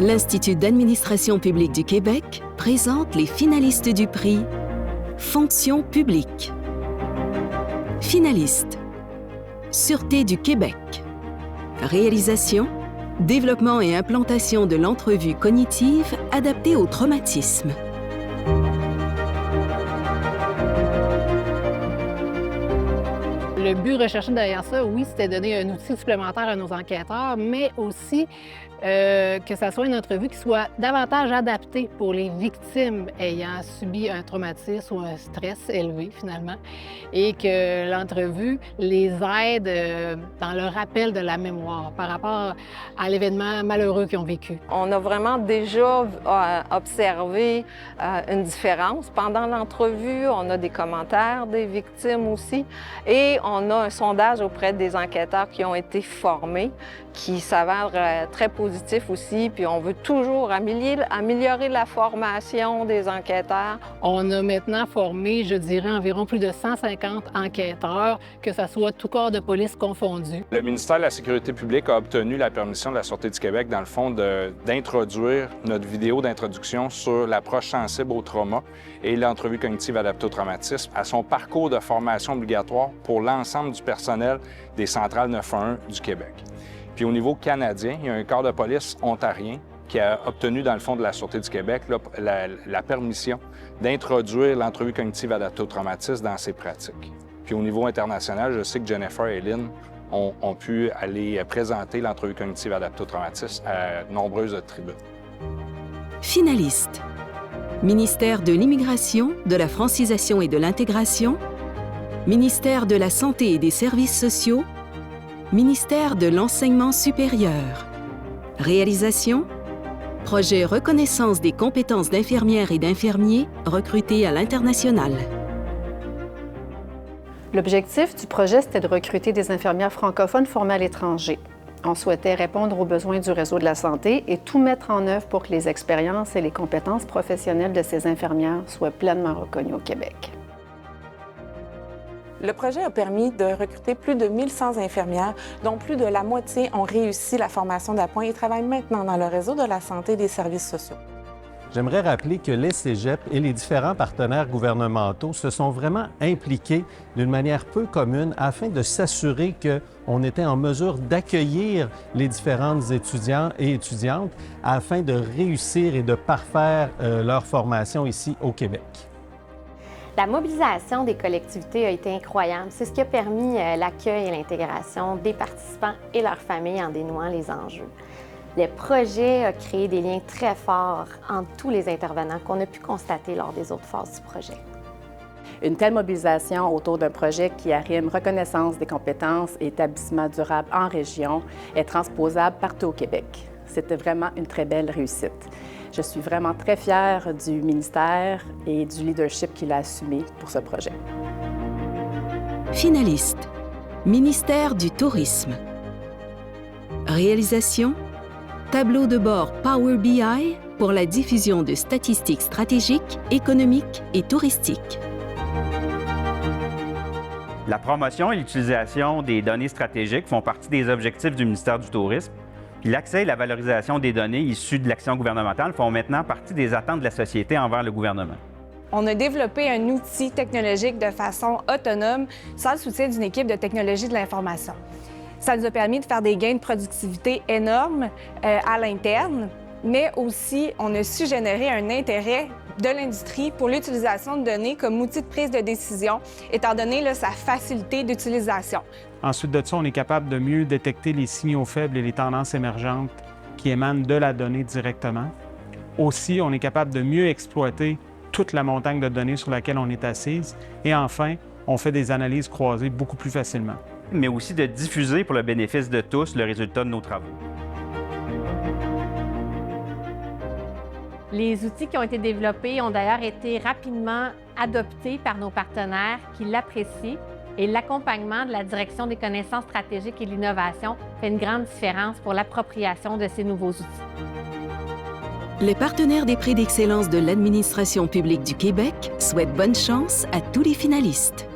L'Institut d'administration publique du Québec présente les finalistes du prix Fonction publique. Finalistes: Sûreté du Québec. Réalisation: développement et implantation de l'entrevue cognitive adaptée au traumatisme. Le but recherché derrière ça, oui, c'était de donner un outil supplémentaire à nos enquêteurs, mais aussi que ça soit une entrevue qui soit davantage adaptée pour les victimes ayant subi un traumatisme ou un stress élevé, finalement, et que l'entrevue les aide dans le rappel de la mémoire par rapport à l'événement malheureux qu'ils ont vécu. On a vraiment déjà observé une différence. Pendant l'entrevue, on a des commentaires des victimes aussi, et on a un sondage auprès des enquêteurs qui ont été formés, qui s'avère très positif aussi, puis on veut toujours améliorer la formation des enquêteurs. On a maintenant formé, je dirais, environ plus de 150 enquêteurs, que ce soit tout corps de police confondu. Le ministère de la Sécurité publique a obtenu la permission de la Sûreté du Québec, dans le fond, d'introduire notre vidéo d'introduction sur l'approche sensible au trauma et l'entrevue cognitive adaptée au traumatisme à son parcours de formation obligatoire pour l'ensemble du personnel des centrales 911 du Québec. Puis au niveau canadien, il y a un corps de police ontarien qui a obtenu, dans le fond de la Sûreté du Québec, la permission d'introduire l'entrevue cognitive adaptée au traumatisme dans ses pratiques. Puis au niveau international, je sais que Jennifer et Lynn ont pu aller présenter l'entrevue cognitive adaptée au traumatisme à nombreuses tribunes. Finalistes: Ministère de l'Immigration, de la Francisation et de l'Intégration, Ministère de la Santé et des Services sociaux, Ministère de l'Enseignement supérieur. Réalisation: projet reconnaissance des compétences d'infirmières et d'infirmiers recrutés à l'international. L'objectif du projet, c'était de recruter des infirmières francophones formées à l'étranger. On souhaitait répondre aux besoins du réseau de la santé et tout mettre en œuvre pour que les expériences et les compétences professionnelles de ces infirmières soient pleinement reconnues au Québec. Le projet a permis de recruter plus de 1100 infirmières, dont plus de la moitié ont réussi la formation d'appoint et travaillent maintenant dans le réseau de la santé et des services sociaux. J'aimerais rappeler que les cégeps et les différents partenaires gouvernementaux se sont vraiment impliqués d'une manière peu commune afin de s'assurer qu'on était en mesure d'accueillir les différentes étudiants et étudiantes afin de réussir et de parfaire leur formation ici au Québec. La mobilisation des collectivités a été incroyable. C'est ce qui a permis l'accueil et l'intégration des participants et leurs familles en dénouant les enjeux. Le projet a créé des liens très forts entre tous les intervenants qu'on a pu constater lors des autres phases du projet. Une telle mobilisation autour d'un projet qui arrime reconnaissance des compétences et établissement durable en région est transposable partout au Québec. C'était vraiment une très belle réussite. Je suis vraiment très fière du ministère et du leadership qu'il a assumé pour ce projet. Finalistes: Ministère du Tourisme. Réalisation: tableau de bord Power BI pour la diffusion de statistiques stratégiques, économiques et touristiques. La promotion et l'utilisation des données stratégiques font partie des objectifs du ministère du Tourisme. Puis l'accès et la valorisation des données issues de l'action gouvernementale font maintenant partie des attentes de la société envers le gouvernement. On a développé un outil technologique de façon autonome sans le soutien d'une équipe de technologie de l'information. Ça nous a permis de faire des gains de productivité énormes à l'interne, mais aussi on a su générer un intérêt de l'industrie pour l'utilisation de données comme outil de prise de décision, étant donné sa facilité d'utilisation. Ensuite de ça, on est capable de mieux détecter les signaux faibles et les tendances émergentes qui émanent de la donnée directement. Aussi, on est capable de mieux exploiter toute la montagne de données sur laquelle on est assise. Et enfin, on fait des analyses croisées beaucoup plus facilement. Mais aussi de diffuser pour le bénéfice de tous le résultat de nos travaux. Les outils qui ont été développés ont d'ailleurs été rapidement adoptés par nos partenaires qui l'apprécient et l'accompagnement de la Direction des connaissances stratégiques et de l'innovation fait une grande différence pour l'appropriation de ces nouveaux outils. Les partenaires des prix d'excellence de l'administration publique du Québec souhaitent bonne chance à tous les finalistes.